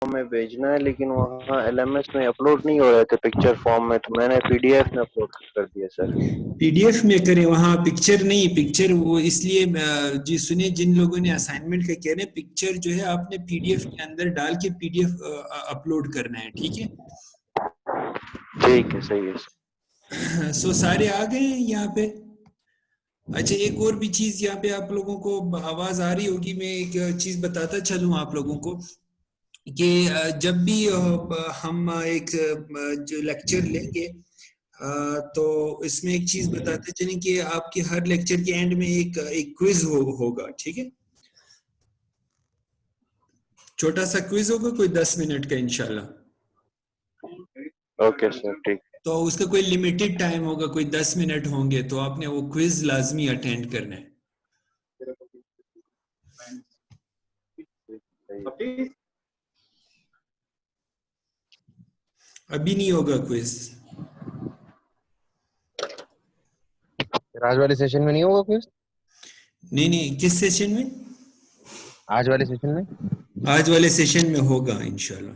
में भेजना है, लेकिन वहाँ एलएमएस में अपलोड नहीं हो रहे थे पिक्चर फॉर्म में, तो मैंने पीडीएफ में अपलोड कर दिया सर। पीडीएफ में करें, वहाँ पिक्चर नहीं, पिक्चर वो इसलिए जी सुनिए, जिन लोगों ने असाइनमेंट का कह रहे हैं, पिक्चर जो है आपने पीडीएफ के अंदर डाल के पीडीएफ अपलोड करना है, ठीक है? ठीक है, सही है। सो सारे आ गए हैं यहाँ पे। अच्छा, एक और भी चीज यहाँ पे आप लोगों को आवाज आ रही होगी, मैं एक चीज बताता चलूं आप लोगों को कि जब भी हम एक जो लेक्चर लेंगे, तो इसमें एक चीज बताते चलें कि आपके हर लेक्चर के एंड में एक क्विज होगा, ठीक है? छोटा सा क्विज होगा, कोई 10 मिनट का इंशाल्लाह। ओके सर, ठीक। तो उसका कोई लिमिटेड टाइम होगा, कोई 10 मिनट होंगे, तो आपने वो क्विज लाजमी अटेंड करना है। अभी नहीं होगा क्विज। आज वाले सेशन में नहीं होगा क्विज? नहीं, किस सेशन में? आज वाले सेशन में? आज वाले सेशन में होगा इंशाल्लाह।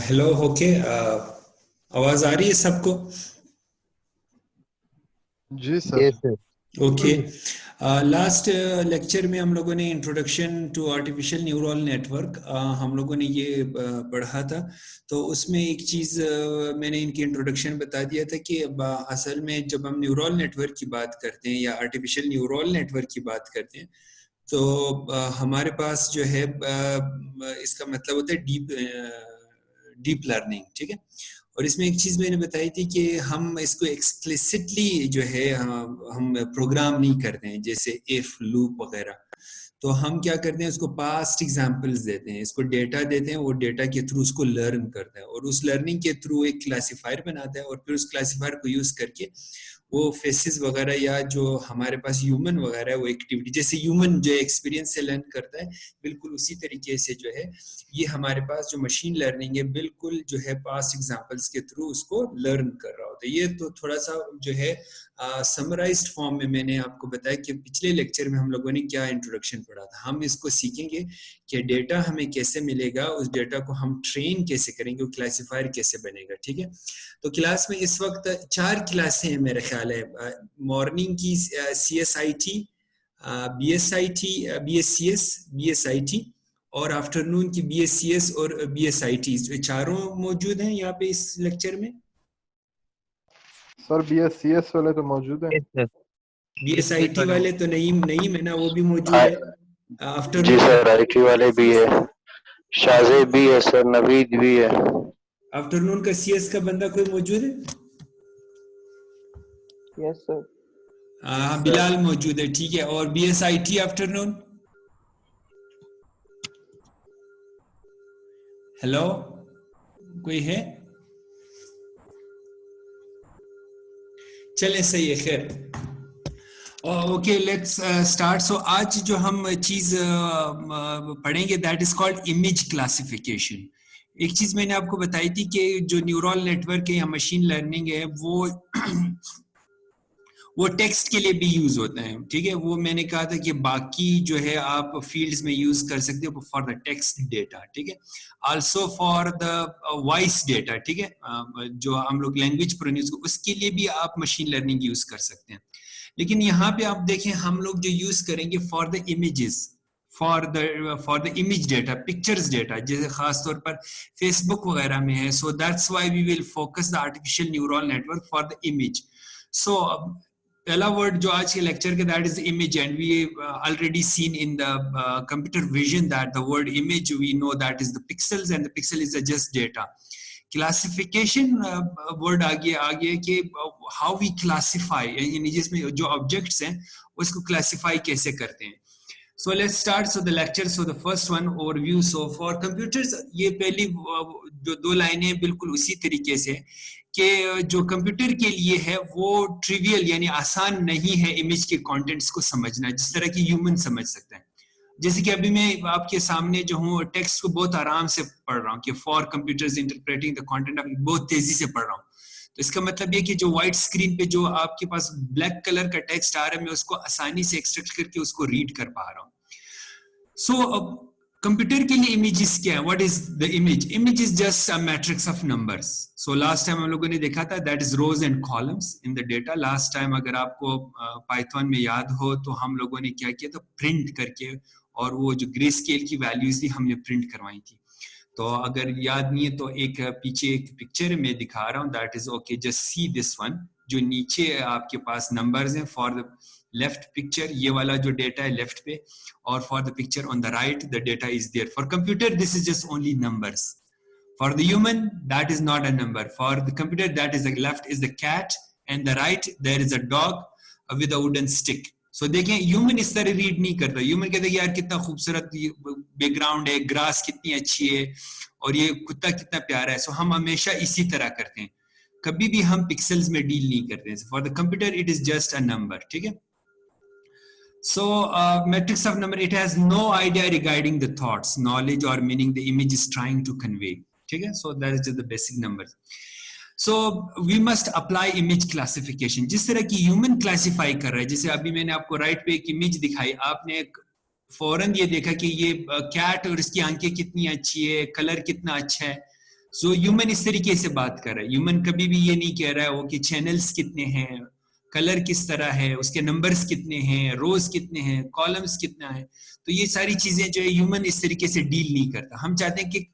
हेलो, ओके, आवाज आ रही है सबको? जी सर। ओके, लास्ट लेक्चर में हम लोगों ने introduction to artificial neural network हम लोगों ने ये पढ़ा था। तो उसमें एक चीज़ मैंने इनकी इंट्रोडक्शन बता दिया था कि असल में जब हम न्यूरल नेटवर्क की बात करते हैं या आर्टिफिशियल न्यूरल नेटवर्क की बात करते हैं, तो हमारे पास जो है इसका मतलब होता है डीप लर्निंग, ठीक है? और इसमें एक चीज मैंने बताई थी कि हम इसको एक्सप्लिसिटली जो है हम प्रोग्राम नहीं करते हैं, जैसे इफ लूप वगैरह। तो हम क्या करते हैं, उसको पास्ट एग्जांपल्स देते हैं, इसको डेटा देते हैं, वो डेटा के थ्रू उसको लर्न करता है, और उस लर्निंग के थ्रू एक क्लासिफायर बनाता है, और फिर उस क्लासिफायर को यूज करके वो फेसेस वगैरह या जो हमारे पास ह्यूमन वगैरह है वो एक्टिविटी, जैसे ह्यूमन जो एक्सपीरियंस से लर्न करता है, बिल्कुल उसी तरीके से जो है ये हमारे पास जो मशीन लर्निंग है, बिल्कुल जो है पास्ट एग्जांपल्स के थ्रू उसको लर्न कर रहा होता है। ये तो थोड़ा सा जो है समराइज्ड फॉर्म में मैंने आपको बताया कि पिछले लेक्चर में हम लोगों ने क्या इंट्रोडक्शन पढ़ा था। हम इसको सीखेंगे कि डेटा हमें कैसे मिलेगा, उस डेटा को हम ट्रेन कैसे करेंगे, वो क्लासिफायर कैसे बनेगा, ठीक है? तो क्लास में इस वक्त 4 क्लासें हैं मेरे ख्याल है। मॉर्निंग की CSIT, BSIT, BSCS, BSIT, और आफ्टरनून की BSCS और BSIT, चारों मौजूद हैं यहाँ पे इस लेक्चर में। सर BSCS वाले तो मौजूद हैं। BSIT वाले तो नहीं है ना, वो भी मौजूद है। जी आफ्टरनून सर, IT वाले भी है, शाज़ेब भी है सर, नवीद भी है। आफ्टरनून का CS का बंदा कोई मौजूद है? Yes sir. हाँ, बिलाल मौजूद है, ठीक है। और BSIT आफ्टरनून? हेलो, कोई है? चले, सही है, खैर। Okay, let's start. सो आज जो हम चीज पढ़ेंगे that is called image classification. एक चीज मैंने आपको बताई थी कि जो न्यूरल नेटवर्क है या मशीन लर्निंग है वो टेक्स्ट के लिए भी यूज होता है, ठीक है? वो मैंने कहा था कि बाकी जो है आप फील्ड्स में यूज कर सकते हो फॉर द टेक्स्ट डेटा, ठीक है? Also for the voice data, ठीक है? जो हम लोग लैंग्वेज प्रोड्यूस, उसके लिए भी आप मशीन लर्निंग यूज कर सकते हैं। लेकिन यहाँ पे आप देखें, हम लोग जो यूज करेंगे for the images, for the image data, pictures data, जैसे खास तौर पर फेसबुक वगैरह में है। So that's why we will focus the artificial neural network for the image. So पहला वर्ड जो आज के लेक्चर के that is image and we already seen in the computer vision that the word image we know that is the pixels and the pixel is just data. Classification word आ गया कि how we classify images में जो objects हैं उसको classify कैसे करते हैं. So let's start. So the lecture. So the first one overview. So for computers, ये पहली जो दो लाइनें बिल्कुल उसी तरीके से कि जो कंप्यूटर के लिए है वो ट्रिवियल यानी आसान नहीं है इमेज के कंटेंट्स को समझना जिस तरह की ह्यूमन समझ सकते हैं. जैसे कि अभी मैं आपके सामने जो हूँ टेक्स्ट को बहुत आराम से पढ़ रहा हूँ कि for computers interpreting the content अभी बहुत तेजी से पढ़ रहा हूँ. तो इसका मतलब ये कि जो व्हाइट स्क्रीन पे जो आपके पास ब्लैक कलर का टेक्स्ट आ रहा है मैं उसको आसानी से एक्सट्रैक्ट करके उसको रीड कर पा रहा हूँ. सो कंप्यूटर के लिए इमेजेस क्या है? What is the image? Image is just a matrix of numbers. So last time हम लोगों ने देखा था that is rows and columns in the data. Last time अगर आपको पाइथन में याद हो तो हम लोगों ने क्या किया था, प्रिंट करके, और वो जो ग्रे स्केल की वैल्यूज थी हमने प्रिंट करवाई थी. तो अगर याद नहीं है तो एक पीछे एक पिक्चर में दिखा रहा हूँ that is okay, just see this one. जो नीचे आपके पास नंबर्स हैं फॉर द लेफ्ट पिक्चर, ये वाला जो डेटा है लेफ्ट पे, और for the picture on the right the data is there. For computer this is just only numbers. For the human that is not a number. For the computer that is the left is the cat and the right there is a dog with a wooden stick. So देखें human इस तरह read नहीं करता. Human कहता है कि यार कितना खूबसूरत बैकग्राउंड है, ग्रास कितनी अच्छी है और ये कुत्ता कितना प्यारा है. सो हम हमेशा इसी तरह करते हैं, कभी भी हम पिक्सेल्स में डील नहीं करते हैं. For the computer it is just a number. ठीक है. So matrix of number, it has no idea regarding the thoughts, knowledge or meaning the image is trying to convey. ठीक है. So that is just the basic numbers. So we must apply image classification. जिस तरह की human classify कर रहा है, जैसे अभी मैंने आपको राइट पे एक इमेज दिखाई, आपने फौरन ये देखा कि ये कैट और इसकी आंखें कितनी अच्छी है, कलर कितना अच्छा है. सो ह्यूमन इस तरीके से बात कर रहा है. ह्यूमन कभी भी ये नहीं कह रहा है वो कि चैनल्स कितने हैं, कलर किस तरह है, उसके नंबर्स कितने हैं, रोज कितने हैं, कॉलम्स कितना है. तो ये सारी चीजें जो है ह्यूमन इस तरीके से डील नहीं करता. हम चाहते हैं कि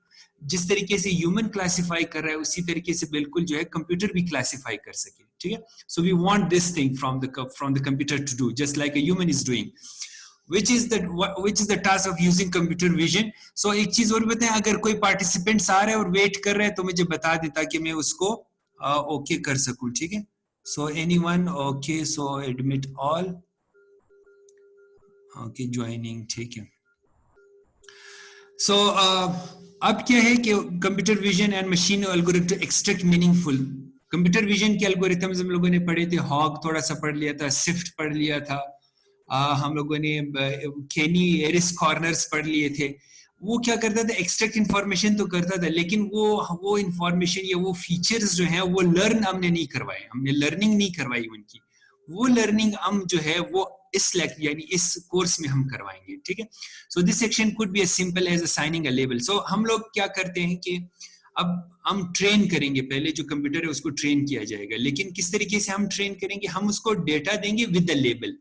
जिस तरीके से ह्यूमन क्लासिफाई कर रहा है उसी तरीके से बिल्कुल जो है कंप्यूटर भी क्लासिफाई कर सके. ठीक है. So we want this thing from the computer to do just like a human is doing, which is the task of using computer vision. So एक चीज और बताएं, अगर कोई पार्टिसिपेंट्स आ रहे हैं और वेट कर रहे हैं तो मुझे बता दें ताकि मैं उसको ओके कर सकूं. ठीक है. So anyone? Okay, so admit all. Okay, joining. ठीक है. So अब क्या है कि computer vision and machine algorithm to extract meaningful. Computer vision के एल्गोरिथम्स हम लोगों ने पढ़े थे. हॉग थोड़ा सा पढ़ लिया था, सिफ्ट पढ़ लिया था, हम लोगों ने केनी एरिस कॉर्नर्स पढ़ लिए थे. वो क्या करता था, एक्सट्रैक्ट इंफॉर्मेशन तो करता था, लेकिन वो इंफॉर्मेशन या वो फीचर्स जो है वो लर्न हमने नहीं करवाए, हमने लर्निंग नहीं करवाई उनकी. वो लर्निंग हम जो है वो इस यानी इस कोर्स में हम करवाएंगे. ठीक है. So this section could be as simple as assigning a label. So हम लोग क्या करते हैं कि अब हम ट्रेन करेंगे, पहले जो कंप्यूटर है उसको ट्रेन किया जाएगा, लेकिन किस तरीके से हम ट्रेन करेंगे, हम उसको डेटा देंगे विद द लेबल.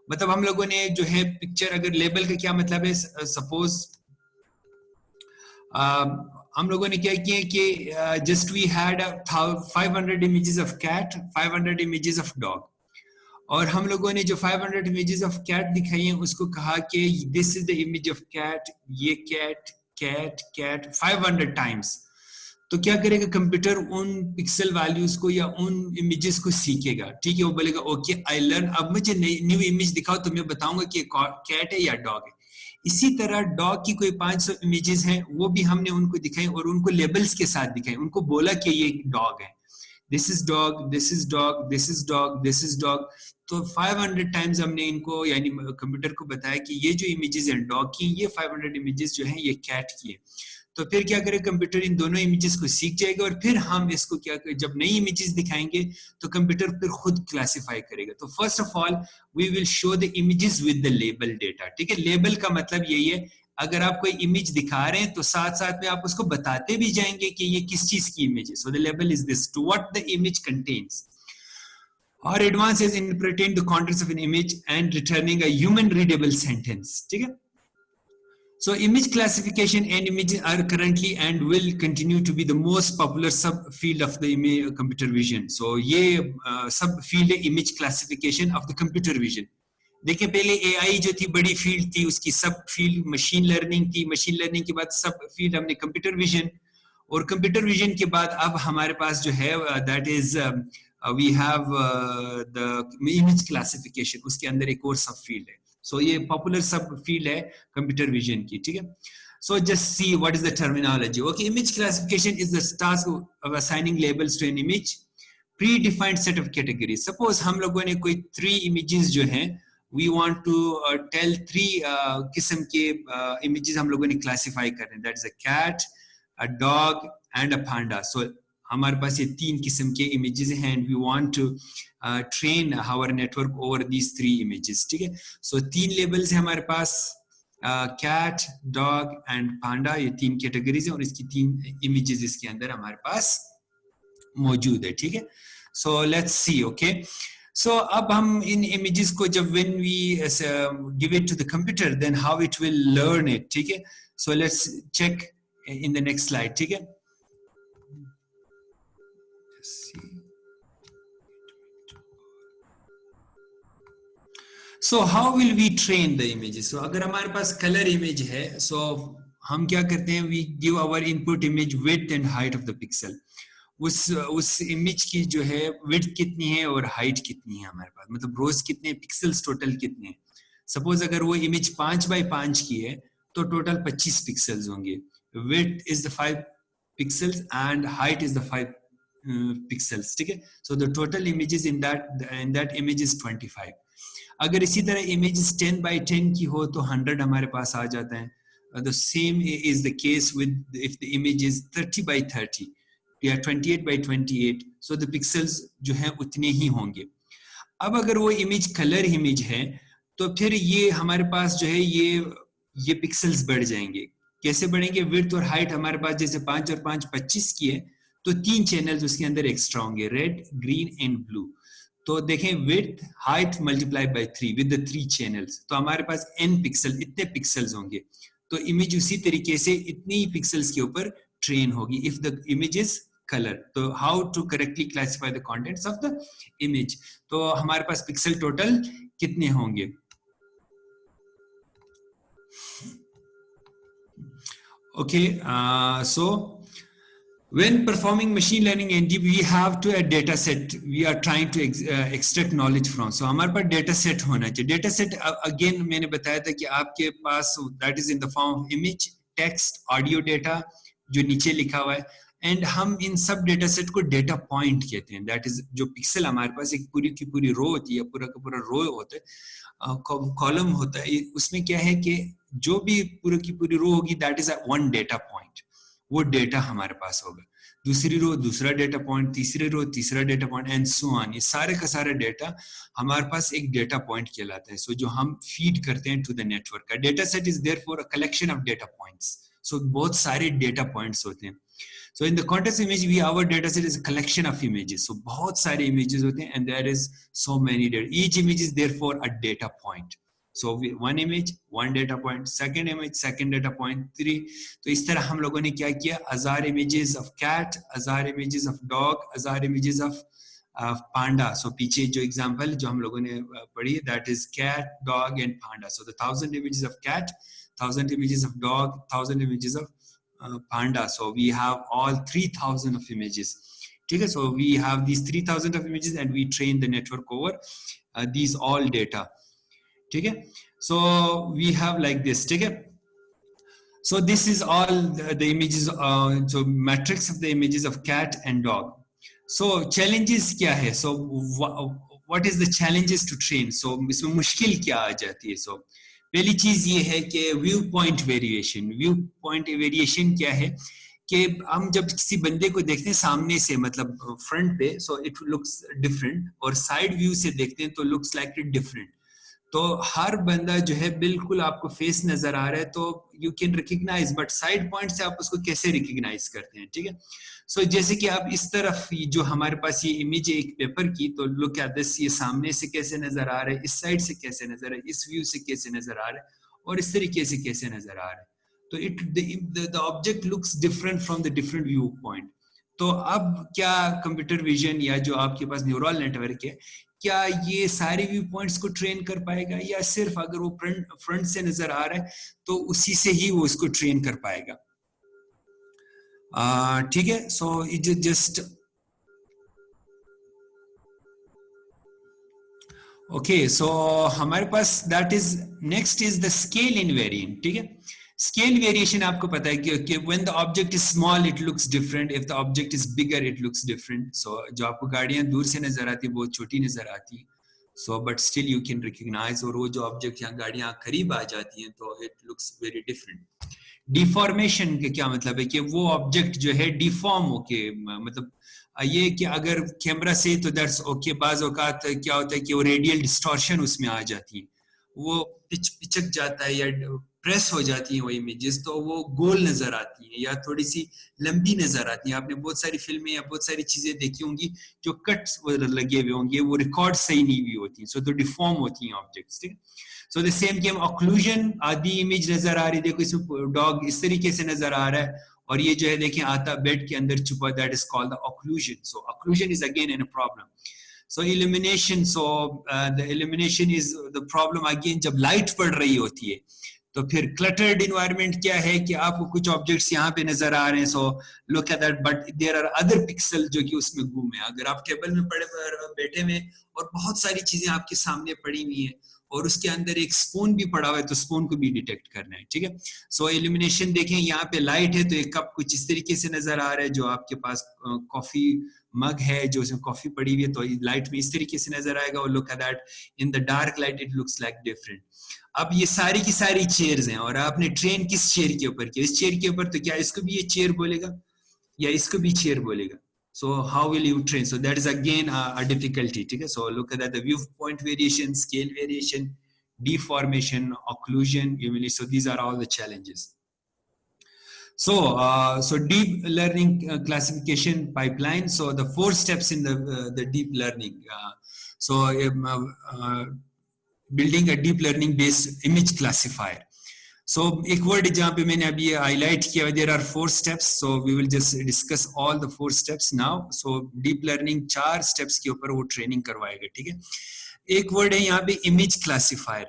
मतलब हम लोगों ने जो है पिक्चर, अगर लेबल का क्या मतलब है, सपोज हम लोगों ने क्या किया कि just we had 500 images of cat, 500 images of dog, और हम लोगों ने जो 500 इमेजेस ऑफ कैट दिखाई हैं उसको कहा कि this is the image of cat, ये कैट कैट कैट 500 टाइम्स. तो क्या करेगा कंप्यूटर, उन पिक्सल वैल्यूज को या उन इमेजेस को सीखेगा. ठीक है. वो बोलेगा ओके आई लर्न, अब मुझे न्यू इमेज दिखाओ तो मैं बताऊंगा कि कैट है या डॉग है. इसी तरह डॉग की कोई 500 इमेजेस हैं, वो भी हमने उनको दिखाई और उनको लेबल्स के साथ दिखाई, उनको बोला कि ये डॉग है, this is dog, this is dog, this is dog, this is dog. तो 500 टाइम्स हमने इनको यानी कंप्यूटर को बताया कि ये जो इमेजेस हैं डॉग की, ये 500 इमेजेस जो हैं ये कैट की है. तो फिर क्या करेगा कंप्यूटर, इन दोनों इमेजेस को सीख जाएगा और फिर हम इसको क्या करें, जब नई इमेजेस दिखाएंगे तो कंप्यूटर फिर खुद क्लासिफाई करेगा. तो first of all we will show the images with the label data. ठीक है. लेबल का मतलब यही है, अगर आप कोई इमेज दिखा रहे हैं तो साथ साथ में आप उसको बताते भी जाएंगे कि ये किस चीज की इमेज है. So the label is this, to what the image contains. Our advance is interpreting the contents of an image and returning a human readable sentence. ठीक है. So image classification and images are currently and will continue to be the most popular subfield of the computer vision. So ये subfield है image classification of the computer vision. देखिए पहले AI जो थी बड़ी field थी, उसकी सब फील्ड मशीन लर्निंग थी, मशीन लर्निंग के बाद सब फील्ड हमने कंप्यूटर विजन, और कंप्यूटर विजन के बाद अब हमारे पास जो है that is we have the image classification, उसके अंदर एक और सब फील्ड है. सो ये पॉपुलर सब फील्ड है कंप्यूटर विजन की, ठीक है. So just see what is the terminology. Okay, image classification is the task of assigning labels to an image, predefined set of categories. Suppose हम लोगों ने कोई 3 images जो हैं, we want to tell 3 किस्म के images हम लोगों ने classify करने हैं. That is a cat, a dog and a panda. So हमारे पास ये 3 किस्म के images हैं and we want to train our network over these 3 images. ठीक है. So 3 labels हैं हमारे पास, कैट, डॉग एंड पांडा, ये 3 कैटेगरीज है और इसकी 3 इमेजेस इसके अंदर हमारे पास मौजूद है, ठीक है. So let's see. ओके, सो अब हम इन इमेजेस को जब when we give it to the computer then how it will learn it, ठीक है. So let's check in the next slide, ठीक है. So how will we train the images? So अगर हमारे पास color image है, so हम क्या करते हैं, we give our input image width and height of the pixel. उस image की जो है width कितनी है और height कितनी है हमारे पास, मतलब rows कितने, pixels total कितने हैं. Suppose अगर वो image 5 by 5 की है तो total 25 pixels होंगे. Width is the 5 pixels and height is the 5 pixels, ठीक है. So the total images in that image is 25. अगर इसी तरह images 10 by 10 की हो तो 100 हमारे पास आ जाता है. The same is the case with if the image is 30 by 30 या 28 by 28, so the pixels जो हैं उतने ही होंगे. अब अगर वो image color image है तो फिर ये हमारे पास जो है ये pixels बढ़ जाएंगे. कैसे बढ़ेंगे? width और height हमारे पास जैसे 5 और 5 25 की है तो 3 channels उसके अंदर एक्स्ट्रा होंगे, red, green and blue. तो देखें width, height multiply by 3 with the 3 channels, तो हमारे पास n पिक्सल, इतने पिक्सल्स होंगे. तो इमेज उसी तरीके से इतनी ही पिक्सल्स के ऊपर ट्रेन होगी if the image is color. तो how to correctly classify the contents of the image? तो हमारे पास पिक्सल टोटल कितने होंगे? Okay, so when performing machine learning ND, we have to a data set we are trying to extract knowledge from. So हमारे पास data set होना चाहिए. Data set again मैंने बताया था कि आपके पास that is in the form of image, text, audio data जो नीचे लिखा हुआ है, and हम इन सब data set को data point कहते हैं. That is जो pixel हमारे पास एक पूरी की पूरी रो होती है, पूरा का पूरा रो होता है, कॉलम होता है. उसमें क्या है कि जो भी पूरी की पूरी रो होगी that is one data point. वो डेटा हमारे पास होगा. दूसरी रो दूसरा डेटा पॉइंट, तीसरी रो तीसरा data point and so on. ये सारे का सारा डेटा हमारे पास एक डेटा पॉइंट कहलाता है. सो जो हम फीड करते हैं टू द नेटवर्क का data set is therefore a collection of data points. So बहुत सारे डेटा पॉइंट्स होते हैं. So in the context image we our data set is a collection of images. So बहुत सारे images होते हैं and there is so many data. Each image is therefore a data point. So one image, one data point, second image, second data point, 3. तो इस तरह हम लोगों ने क्या किया, 1000 images of cat, 1000 images of dog, 1000 images of panda. So पीछे जो example जो हम लोगों ने पढ़ी, that is cat, dog and panda. So the 1000 images of cat, 1000 images of dog, 1000 images of panda. So we have all 3000 of images. ठीक है. So we have these 3000 of images and we train the network over these all data. ठीक है. So we have like this. ठीक है. So this is all the images, so matrix of the images of cat and dog. So challenges क्या है? So what is the challenges to train? So इसमें मुश्किल क्या आ जाती है? So पहली चीज ये है कि view point variation. View point variation क्या है कि हम जब किसी बंदे को देखते हैं सामने से, मतलब फ्रंट पे, so it looks different, और साइड व्यू से देखते हैं तो looks like different. तो हर बंदा जो है बिल्कुल आपको फेस नजर आ रहा है तो you can recognise, but side point से आप उसको कैसे रिकॉग्नाइज करते हैं? ठीक है. सो जैसे कि आप इस तरफ जो हमारे पास ये इमेज है एक पेपर की, तो लुक एट दिस, ये सामने से कैसे नजर आ रहा है, इस साइड से कैसे नजर आ रहा है, इस व्यू से कैसे नजर आ रहा है और इस तरीके से कैसे नजर आ रहा है. तो the object looks different from the different viewpoint. तो अब क्या कंप्यूटर विजन या जो आपके पास न्यूरल नेटवर्क है, क्या ये सारे व्यू पॉइंट्स को ट्रेन कर पाएगा, या सिर्फ अगर वो फ्रंट से नजर आ रहा है तो उसी से ही वो इसको ट्रेन कर पाएगा? ठीक है, so it just okay. So हमारे पास that is next is the scale invariant. ठीक है, स्केल वेरिएशन आपको पता है कि when the object is small it looks different, if the object is bigger it looks different. So जो आपको गाड़ियां दूर से नजर आती है बहुत छोटी नजर आती है, so but still you can recognise. और वो जो ऑब्जेक्ट यहाँ गाड़ियां करीब आ जाती हैं तो it looks very different. Deformation के क्या मतलब है कि वो ऑब्जेक्ट जो है डिफॉर्म होके, मतलब ये कि अगर कैमरा से तो दैट्स ओके, बाज औकात क्या होता है कि वो रेडियल डिस्टॉर्शन उसमें आ जाती है, वो पिचक जाता है या प्रेस हो जाती है वो इमेजेस, तो वो गोल नजर आती है या थोड़ी सी लंबी नजर आती है. आपने बहुत सारी फिल्में या बहुत सारी चीजें देखी होंगी जो कट्स लगे हुए होंगे, वो रिकॉर्ड सही नहीं हुई होती, सो तो डिफॉर्म होती हैं ऑब्जेक्ट्स. ठीक है, so the same game occlusion, आधी इमेज नजर आ रही है, देखो इसमें डॉग इस तरीके से नजर आ रहा है और ये जो है देखें आता बेड के अंदर छुपा, that is called the occlusion. So occlusion is again an a problem. So illumination, so the illumination is the problem again जब लाइट पड़ रही होती है. तो फिर cluttered environment क्या है कि आपको कुछ ऑब्जेक्ट्स यहाँ पे नजर आ रहे हैं, so look at that, but there are other pixel जो कि उसमें गुम है. अगर आप टेबल में बैठे हुए और बहुत सारी चीजें आपके सामने पड़ी हुई हैं और उसके अंदर एक स्पून भी पड़ा हुआ है तो स्पून को भी डिटेक्ट करना है. ठीक है, सो इल्यूमिनेशन देखें, यहाँ पे लाइट है तो एक कप कुछ इस तरीके से नजर आ रहा है, जो आपके पास कॉफी मग है जो उसमें कॉफी पड़ी हुई है तो लाइट में इस तरीके से नजर आएगा. और look at that, in the dark light it looks like different. अब ये सारी की सारी चेयर्स हैं और आपने ट्रेन किस चेयर के ऊपर किया? इस चेयर के ऊपर, तो क्या इसको भी ये चेयर बोलेगा या इसको भी चेयर बोलेगा? So how will you train? So that is again a difficulty. ठीक है, so look at that, the viewpoint variation, scale variation, deformation, occlusion, so these are all the challenges. So so deep learning classification pipeline. So the 4 steps in the deep learning. So building a deep learning based image classifier. So एक word जहाँ पे मैंने अभी highlight किया, there are 4 steps, so we will just discuss all the 4 steps now. So deep learning 4 steps के ऊपर वो training करवाएगा. ठीक है, एक वर्ड है यहाँ पे इमेज क्लासिफायर.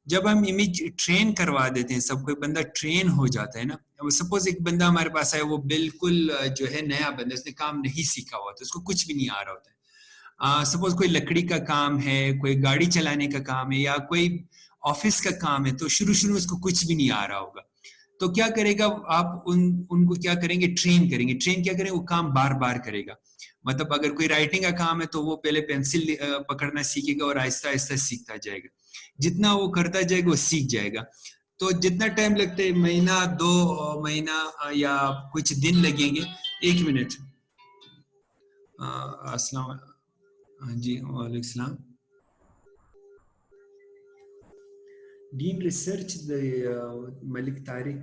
जब हम इमेज ट्रेन करवा देते हैं, सब कोई बंदा ट्रेन हो जाता है ना. सपोज एक बंदा हमारे पास है, वो बिल्कुल जो है नया बंदा, उसने काम नहीं सीखा हुआ, तो उसको कुछ भी नहीं आ रहा होता है. सपोज कोई लकड़ी का काम है, कोई गाड़ी चलाने का काम है या कोई ऑफिस का काम है, तो शुरू में उसको कुछ भी नहीं आ रहा होगा. तो क्या करेगा आप, उनको क्या करेंगे? ट्रेन करेंगे. ट्रेन क्या करेंगे? वो काम बार बार करेगा. मतलब अगर कोई राइटिंग का काम है तो वो पहले पेंसिल पकड़ना सीखेगा और आहिस्ता आहिस्ता सीखता जाएगा. जितना वो करता जाएगा वो सीख जाएगा. तो जितना टाइम लगता है, महीना 2 महीना या कुछ दिन लगेंगे. 1 मिनट. अस्सलाम जी, वालेकुम सलाम. Dean research the Malik Tariq.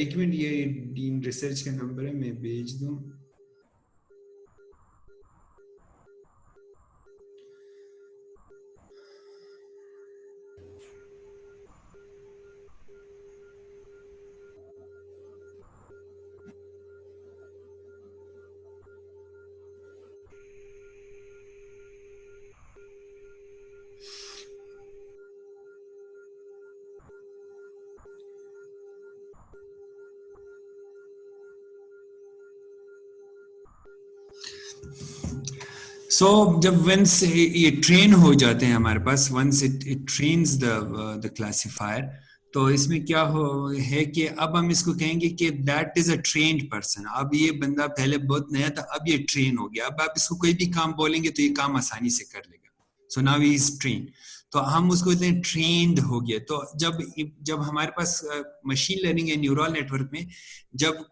1 minute, ये डीन रिसर्च का नंबर है, मैं भेज दूं. So जब once ये ट्रेन हो जाते हैं हमारे पास, once it trains the classifier, तो इसमें क्या है कि अब हम इसको कहेंगे कि that is a trained person. अब ये बंदा पहले बहुत नया था, अब ये ट्रेन हो गया. अब आप इसको कोई भी काम बोलेंगे तो ये काम आसानी से कर लेगा. So now he is trained. तो हम उसको कहते हैं ट्रेंड हो गया. तो जब हमारे पास मशीन लर्निंग या न्यूरल नेटवर्क में जब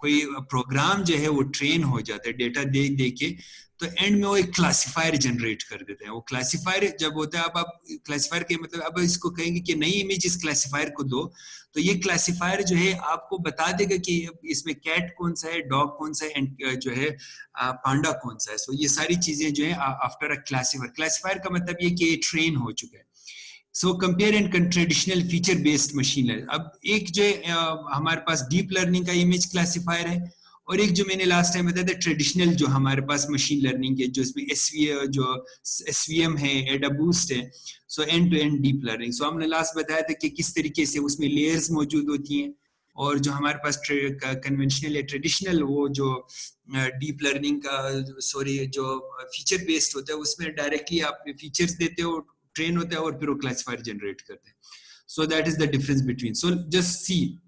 कोई प्रोग्राम जो है वो ट्रेन हो जाता है डेटा दे दे के, तो एंड में वो एक क्लासिफायर जनरेट कर देते हैं। वो क्लासिफायर जब होता है, अब आप क्लासिफायर के मतलब अब इसको कहेंगे कि नई इमेज इस क्लासिफायर को दो, तो ये क्लासिफायर जो है आपको बता देगा कि इसमें कैट कौन सा है, डॉग कौन सा है, एंड जो है पांडा कौन सा है। सो ये सारी चीजें जो है आफ्टर अ क्लासिफायर, क्लासिफायर का मतलब ये कि ये ट्रेन हो चुका है। So compare and traditional feature based machine learning. अब एक जो हमारे पास डीप लर्निंग का इमेज क्लासिफायर है, और एक जो मैंने लास्ट टाइम बताया था ट्रेडिशनल जो हमारे पास मशीन लर्निंग है, जो इसमें एसवीएम है, एडा बूस्ट है, so end to end deep learning. So हमने लास्ट बताया था कि किस तरीके से उसमें लेयर्स मौजूद होती हैं, और जो हमारे पास कन्वेंशनल या ट्रेडिशनल वो जो डीप लर्निंग का जो फीचर बेस्ड होता है, उसमें डायरेक्टली आप फीचर्स देते हो, ट्रेन होता है, और फिर वो क्लासिफायर जनरेट करते हैं। So that is the difference between. So just see,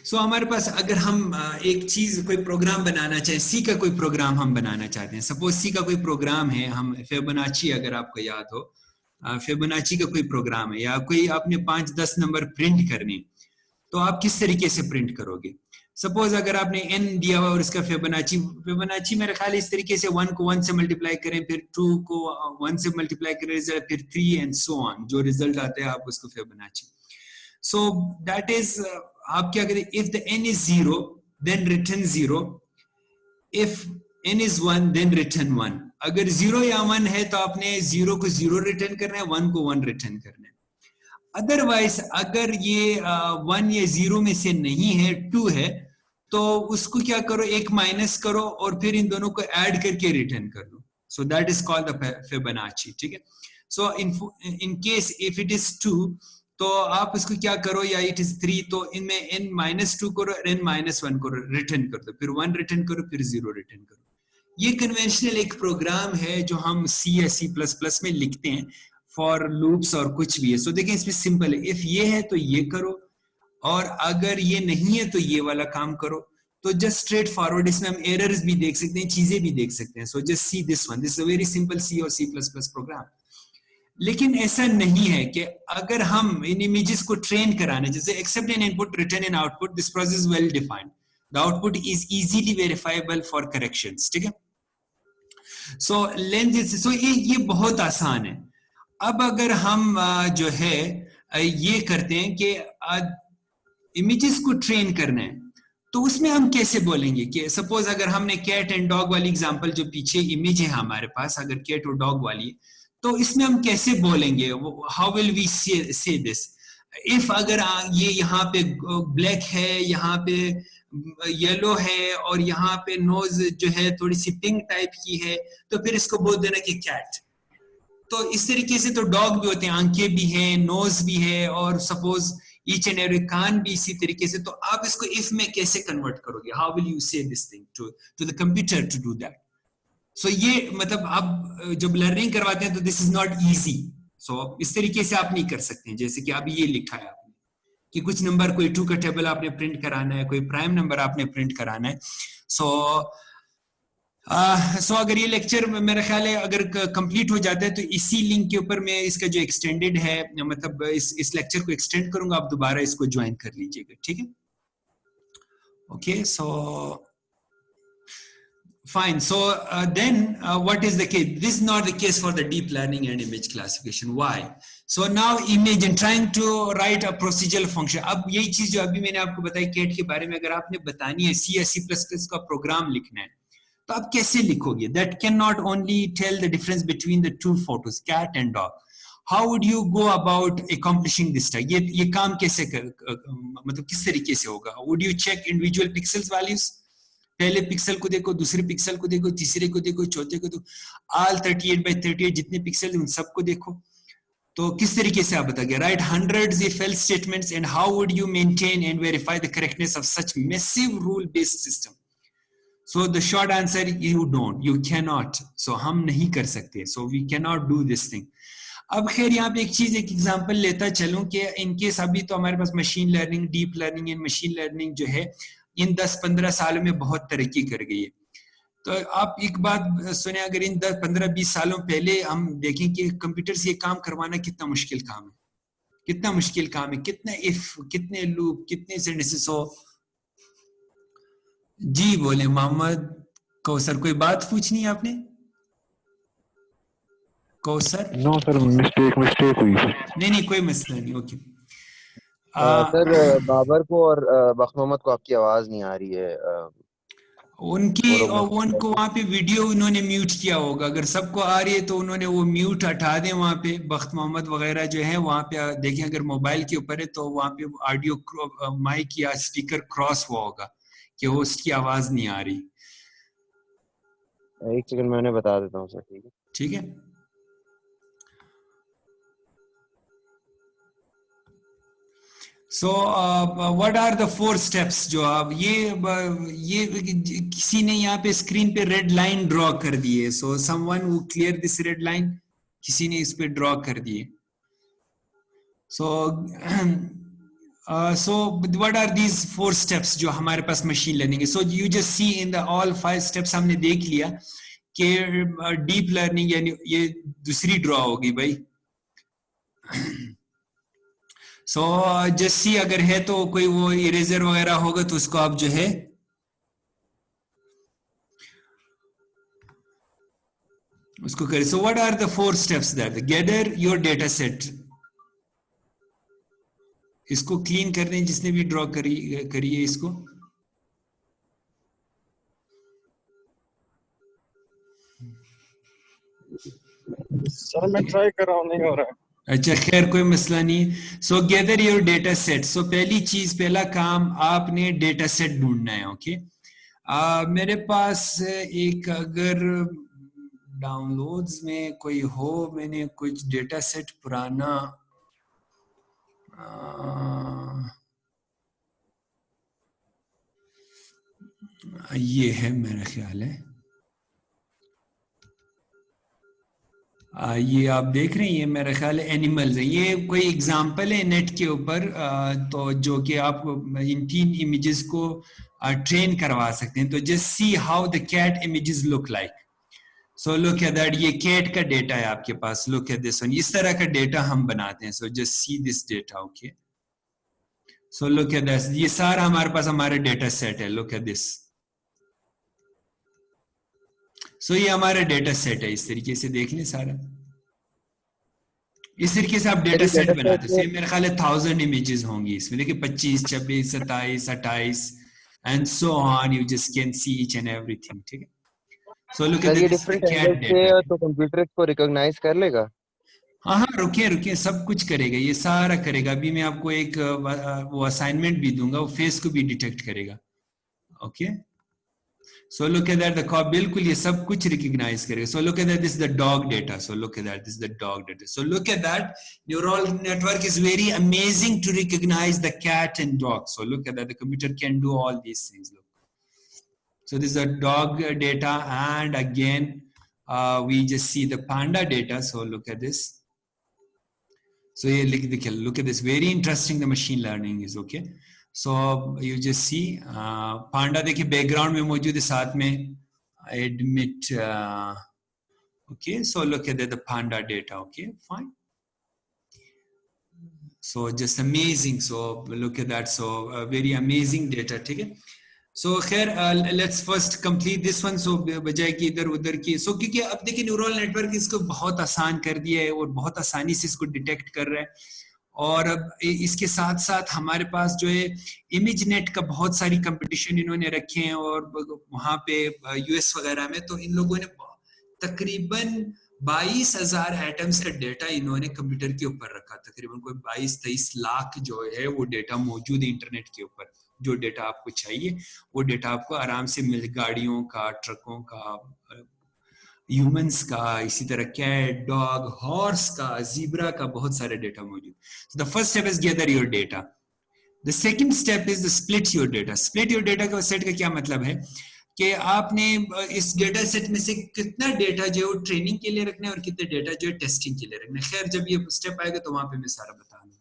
so हमारे पास अगर हम एक चीज कोई प्रोग्राम बनाना चाहें, सी का कोई प्रोग्राम हम बनाना चाहते हैं, सपोज सी का कोई प्रोग्राम है, हम फिबोनाची, अगर आपको याद हो फिबोनाची का कोई प्रोग्राम है, या कोई आपने 5-10 नंबर प्रिंट करने, तो आप किस तरीके से प्रिंट करोगे? सपोज अगर आपने n दिया हुआ और इसका फिबोनाची मेरा ख्याल इस तरीके से 1 को 1 से मल्टीप्लाई करें, फिर 2 को 1 से मल्टीप्लाई करें, फिर 3 एंड सो ऑन, जो रिजल्ट आता है आप उसको फिबोनाची। सो दैट इज, आप क्या करें, if the n is 0 then return 0, if n is 1 then return 1। अगर 0 या 1 है तो आपने 0 को 0 रिटर्न करना है, 1 को 1 रिटर्न करना है। अदरवाइज अगर ये 1 या 0 में से नहीं है, 2 है, तो उसको क्या करो, एक माइनस करो और फिर इन दोनों को ऐड करके रिटर्न कर दो। So that is called the Fibonacci, ठीक है। So in case if it is 2, तो आप इसको क्या करो, या इट इज 3, तो इनमें n-2 करो, n-1 करो, रिटर्न कर दो, फिर 1 रिटर्न करो, फिर 0 रिटर्न करो। ये कन्वेंशनल एक प्रोग्राम है जो हम C या C++ में लिखते हैं फॉर लूप्स और कुछ भी है। सो देखें इसमें सिंपल है, इफ ये है तो ये करो, और अगर ये नहीं है तो ये वाला काम करो। तो जस्ट स्ट्रेट फॉरवर्ड, इसमें हम एरर्स भी देख सकते हैं, चीजें भी देख सकते हैं। So just see this one, this is a very simple C और C++ प्रोग्राम। लेकिन ऐसा नहीं है कि अगर हम इन इमेजेस को ट्रेन कराने, जैसे accept an input return in output, this process well defined, the output is easily verifiable for corrections, ठीक है। सो लेंस, सो ये बहुत आसान है। अब अगर हम जो है ये करते हैं कि इमेजेस को ट्रेन करना है, तो उसमें हम कैसे बोलेंगे कि सपोज अगर हमने कैट एंड डॉग वाली एग्जांपल, जो पीछे इमेज है हमारे पास, अगर कैट और डॉग वाली, तो इसमें हम कैसे बोलेंगे, हाउ विल वी से दिस? इफ अगर ये यहाँ पे ब्लैक है, यहाँ पे येलो है, और यहाँ पे नोज जो है थोड़ी सी पिंक टाइप की है, तो फिर इसको बोल देना कि कैट। तो इस तरीके से तो डॉग भी होते हैं, आंखें भी हैं, नोज भी है, और सपोज ईच एंड एवरी कान भी इसी तरीके से। तो आप इसको इफ में कैसे कन्वर्ट करोगे? How will you say this thing to the computer to do that? So ये मतलब आप जब लर्निंग करवाते हैं तो this is not easy. So इस तरीके से आप नहीं कर सकते हैं, जैसे कि अभी ये लिखा है आपने कि कुछ नंबर, कोई 2 का टेबल आपने प्रिंट कराना है, कोई प्राइम नंबर आपने प्रिंट कराना है। सो अगर ये लेक्चर मेरा ख्याल है अगर कंप्लीट हो जाता है तो इसी लिंक के ऊपर मैं इसका जो एक्सटेंडेड है, मतलब इस लेक्चर को एक्सटेंड करूंगा, आप दोबारा इसको ज्वाइन कर लीजिएगा, ठीक है। Okay, so fine. So then what is the case? This is not the case for the deep learning and image classification. Why? So now imagine trying to write a procedural function. अब यही चीज जो अभी मैंने आपको बताई cat के बारे में, अगर आपने बतानी है C या C++ का प्रोग्राम लिखना है, तो आप कैसे लिखोगे? That cannot only tell the difference between the two photos, cat and dog. How would you go about accomplishing this task? ये काम कैसे मतलब किस तरीके से होगा? Would you check individual pixels values? पहले पिक्सल को देखो, दूसरे पिक्सल को देखो, तीसरे को देखो, चौथे को देखो, ऑल 38/38 जितने पिक्सल उन सबको देखो। तो किस तरीके से आप बताओगे? Right hundreds if else statements, and how would you maintain and verify the correctness of such massive rule based system? So the short answer, you don't, you cannot. So हम नहीं कर सकते, so we cannot do this thing. अब खैर यहाँ पे एक चीज, एक एग्जांपल लेता चलूं कि इनकेस अभी तो हमारे पास machine learning, deep learning and machine learning जो है इन 10-15 सालों में बहुत तरक्की कर गई है। तो आप एक बात सुने, अगर इन 15-20 सालों पहले हम देखें कि कंप्यूटर से ये काम करवाना कितना मुश्किल काम है, कितना मुश्किल काम है, कितने इफ, कितने लूप, कितने सिंथेसिस हो। जी बोले मोहम्मद कौसर, कोई बात पूछनी है आपने? कौसर? नो सर, मिस्टेक हुई सर। नहीं कोई मसला नहीं, ओके। सर बाबर को और बख्त मोहम्मद को आपकी आवाज नहीं आ रही है। उनकी वो लोग और मैसेज उनको वहां पे वीडियो उन्होंने म्यूट किया होगा, अगर सबको आ रही है तो उन्होंने वो म्यूट हटा दें वहां पे। बख्त मोहम्मद वगैरह जो है वहां पे देखें, अगर मोबाइल के ऊपर है तो वहां पे ऑडियो माइक या स्पीकर क्रॉस हुआ होगा कि वो उसकी आवाज नहीं आ रही। एक सेकंड, मैं उन्हें बता देता हूँ सर। ठीक है, ठीक है। So what are the 4 steps जो आप ये किसी ने यहाँ पे स्क्रीन पे रेड लाइन ड्रॉ कर दी है। So someone who clear this red line, किसी ने इस पे ड्रॉ कर दी है। So what are these 4 steps जो हमारे पास मशीन लर्निंग है। So you just see in the all 5 steps हमने देख लिया कि डीप लर्निंग यानी ये दूसरी ड्रॉ होगी भाई। सो जस्ट सी अगर है तो कोई वो इरेजर वगैरह होगा तो उसको आप जो है उसको करें। So what are the 4 steps that gather your data set. इसको क्लीन कर दें जिसने भी ड्रॉ करी है इसको। सर मैं ट्राई कर रहा हूँ, नहीं हो रहा है। अच्छा खैर कोई मसला नहीं। सो गैदर योर डेटा सेट। सो पहली चीज, पहला काम, आपने डेटा सेट ढूंढना है। ओके मेरे पास एक अगर डाउनलोड्स में कोई हो, मैंने कुछ डेटा सेट पुराना ये है मेरा ख्याल है। ये आप देख रहे हैं, ये मेरा ख्याल है एनिमल्स है। ये कोई एग्जांपल है नेट के ऊपर, तो जो कि आप इन 3 इमेजेस को ट्रेन करवा सकते हैं। तो just see how the cat images look like. So look at that, ये कैट का डेटा है आपके पास। लुक एट दिस वन, इस तरह का डेटा हम बनाते हैं। So just see this data. Okay so look at this, ये सारा हमारे पास हमारा डेटा सेट है। Look at this. सो ये हमारा डेटा सेट है। इस तरीके से देख लें सारा, इस तरीके से आप डेटा सेट बनाते हैं। मेरे ख्याल है 1000 इमेजेस होंगी इसमें। देखिए 25, 26, 27, 28 and so on, you just can see each and everything. ठीक है। सो लुक एट सर ये दिस डिफरेंट कैट एंगल से डेटा। तो कंप्यूटर इसको रिकॉग्नाइज कर लेगा? हाँ रुकिए सब कुछ करेगा, ये सारा करेगा। अभी मैं आपको एक वो असाइनमेंट भी दूंगा, वो फेस को भी डिटेक्ट करेगा। Okay so look at that, the cop बिल्कुल ये सब कुछ रिकॉग्नाइज करेगा। So look at that, this is the dog data. So look at that, this is the dog data. So look at that, neural network is very amazing to recognise the cat and dog. So look at that, the computer can do all these things. Look. So this is a dog data, and again we just see the panda data. So look at this. So look at this, very interesting the machine learning is. Okay, so you just see panda देखिए background में मौजूद है, साथ में admit okay, so look at the panda data. Okay, fine. So just amazing. So look at that. So very amazing data. ठीक है। So खैर let's first complete this one. So बजाय कि इधर उधर की, सो क्योंकि अब देखिए न्यूरल नेटवर्क इसको बहुत आसान कर दिया है और बहुत आसानी से इसको डिटेक्ट कर रहा है। और अब इसके साथ साथ हमारे पास जो है इमेज नेट का बहुत सारी कंपटीशन इन्होंने रखे हैं, और वहां पे यूएस वगैरह में तो इन लोगों ने तकरीबन 22,000 एटम्स का डेटा इन्होंने कंप्यूटर के ऊपर रखा। तकरीबन कोई 22-23 लाख जो है वो डेटा मौजूद है इंटरनेट के ऊपर। जो डेटा आपको चाहिए वो डेटा आपको आराम से मिल, गाड़ियों का, ट्रकों का, ह्यूमंस का, इसी तरह कैट, डॉग, हॉर्स का, जीब्रा का, बहुत सारे डेटा मौजूद। The first step is gather your data. The second step is the split your data. Split your data का सेट का क्या मतलब है कि आपने इस डेटा सेट में से कितना डेटा जो है वो ट्रेनिंग के लिए रखना है और कितना डेटा जो है टेस्टिंग के लिए रखना है। खैर जब ये स्टेप आएगा तो वहां पे मैं सारा बताऊंगा।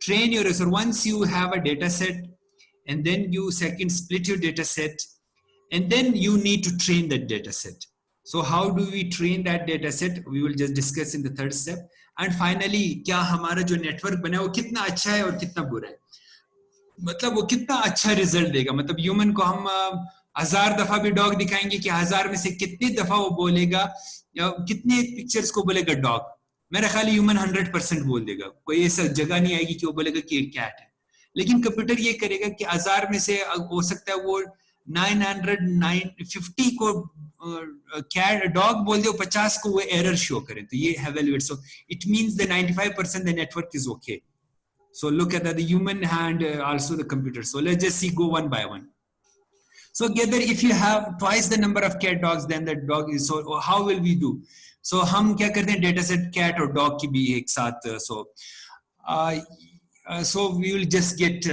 Train your, so once you have a data set and then you second split your data set, and then you need to train that data set. So how do we train that data set? We will just discuss in the third step. And finally क्या हमारा जो network बना है वो कितना अच्छा है और कितना बुरा है, मतलब वो कितना अच्छा रिजल्ट देगा। मतलब ह्यूमन को हम 1000 दफा भी डॉग दिखाएंगे कि 1000 में से कितनी दफा वो बोलेगा या कितने पिक्चर्स को बोलेगा डॉग, मेरा ख्याल ह्यूमन 100% बोल देगा, कोई ऐसा जगह नहीं आएगी कि वो बोलेगा कि कैट है। लेकिन कंप्यूटर ये करेगा कि 1000 में से हो सकता है वो 950 को कैट डॉग बोल दे, 50 को वो एरर शो करे, तो ये evaluate, so it means the 95% the network is okay. So look at that, the human and also the computer. So let's just see, go one by one. So together, if you have twice the number of cat dogs, then the dog is, so how will we do? So हम क्या करते हैं, data set cat और dog की भी एक साथ, so we will just get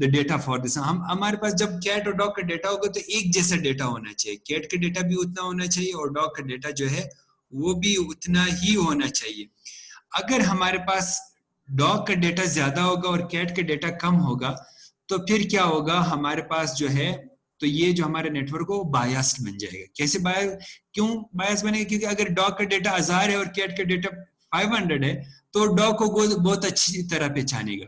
the data for this. हम हमारे पास जब कैट और डॉग का डेटा होगा तो एक जैसा डेटा होना चाहिए, कैट का डेटा भी उतना होना चाहिए और डॉग का डेटा जो है वो भी उतना ही होना चाहिए। अगर हमारे पास डॉग का डेटा ज्यादा होगा और कैट का डेटा कम होगा तो फिर क्या होगा, हमारे पास जो है तो ये जो हमारा नेटवर्क हो बायस्ड बन जाएगा। कैसे क्यों बायस बनेगा? क्योंकि अगर डॉग का डेटा 1000 है और कैट का डेटा 500 है तो डॉग को बहुत अच्छी तरह पहचानेगा,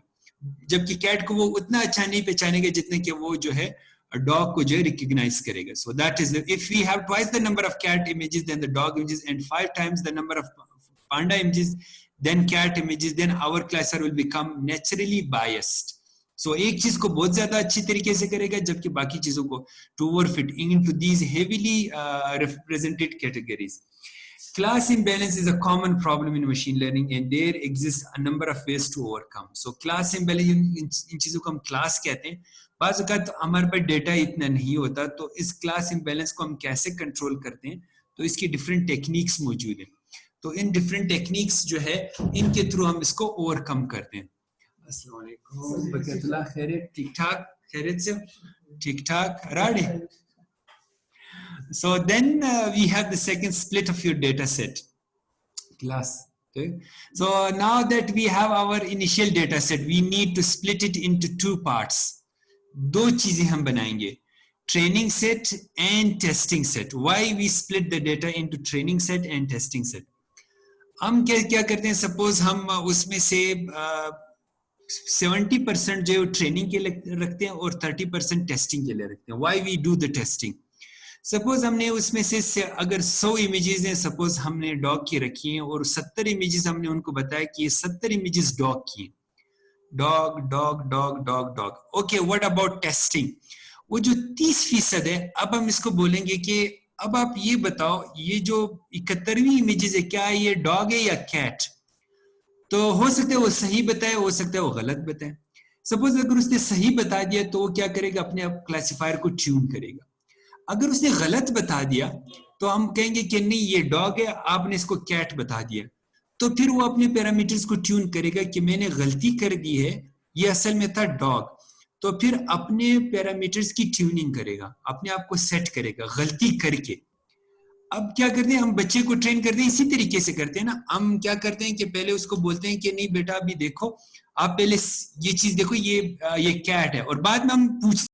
जबकि कैट को वो उतना अच्छा नहीं पहचानेगा जितने कि वो जो है डॉग को जो है रिकॉग्नाइज करेगा। So that is if we have twice the number of cat images then the dog images and 5 times the number of panda images then cat images, then our cluster will become naturally biased. So एक चीज को बहुत ज्यादा अच्छी तरीके से करेगा जबकि बाकी चीजों को to overfit into these heavily represented categories. Class imbalance is a common problem in machine learning and there exists a number of ways to overcome. So class imbalance, इन चीजों को हम class कहते हैं। बाज़ वक़्त हमारे पास डेटा इतना नहीं होता तो इस class imbalance को हम कैसे कंट्रोल करते हैं, तो इसकी डिफरेंट टेक्निक्स मौजूद हैं। तो इन डिफरेंट टेक्निक्स जो है इनके थ्रू हम इसको ओवरकम करते हैं। अस्सलाम वालेकुम, बरकतुल्लाह, खैरियत, ठीक ठाक, खैरियत से, ठीक ठाक, ready? So then we have the second split of your data set class. Okay? So now that we have our initial data set, we need to split it into 2 parts. दो चीजें हम बनाएंगे, training set and testing set. Why we split the data into training set and testing set? हम क्या करते हैं, suppose हम उसमें से 70% जो ट्रेनिंग के लिए रखते हैं और 30% टेस्टिंग के लिए रखते हैं। Why we do the testing? Suppose हमने उसमें से अगर 100 इमेजेस हैं, सपोज हमने डॉग की रखी हैं और 70 इमेजेस हमने उनको बताया कि ये 70 इमेजेस डॉग की, dog dog dog dog dog. Okay, what about testing? वो जो 30% है, अब हम इसको बोलेंगे कि अब आप ये बताओ ये जो 71वीं इमेजेस है क्या ये डॉग है या कैट? तो हो सकता है वो सही बताए, हो सकता है वो गलत बताए। सपोज अगर उसने सही बता दिया तो वो क्या करेगा, अपने आप क्लासिफायर को ट्यून करेगा। अगर उसने गलत बता दिया तो हम कहेंगे कि नहीं ये डॉग है, आपने इसको कैट बता दिया, तो फिर वो अपने पैरामीटर्स को ट्यून करेगा कि मैंने गलती कर दी है, ये असल में था डॉग, तो फिर अपने पैरामीटर्स की ट्यूनिंग करेगा, अपने आप को सेट करेगा गलती करके। अब क्या करते हैं, हम बच्चे को ट्रेन करते हैं इसी तरीके से करते हैं ना। हम क्या करते हैं कि पहले उसको बोलते हैं कि नहीं बेटा अभी देखो, आप पहले ये चीज देखो, ये कैट है, और बाद में हम पूछते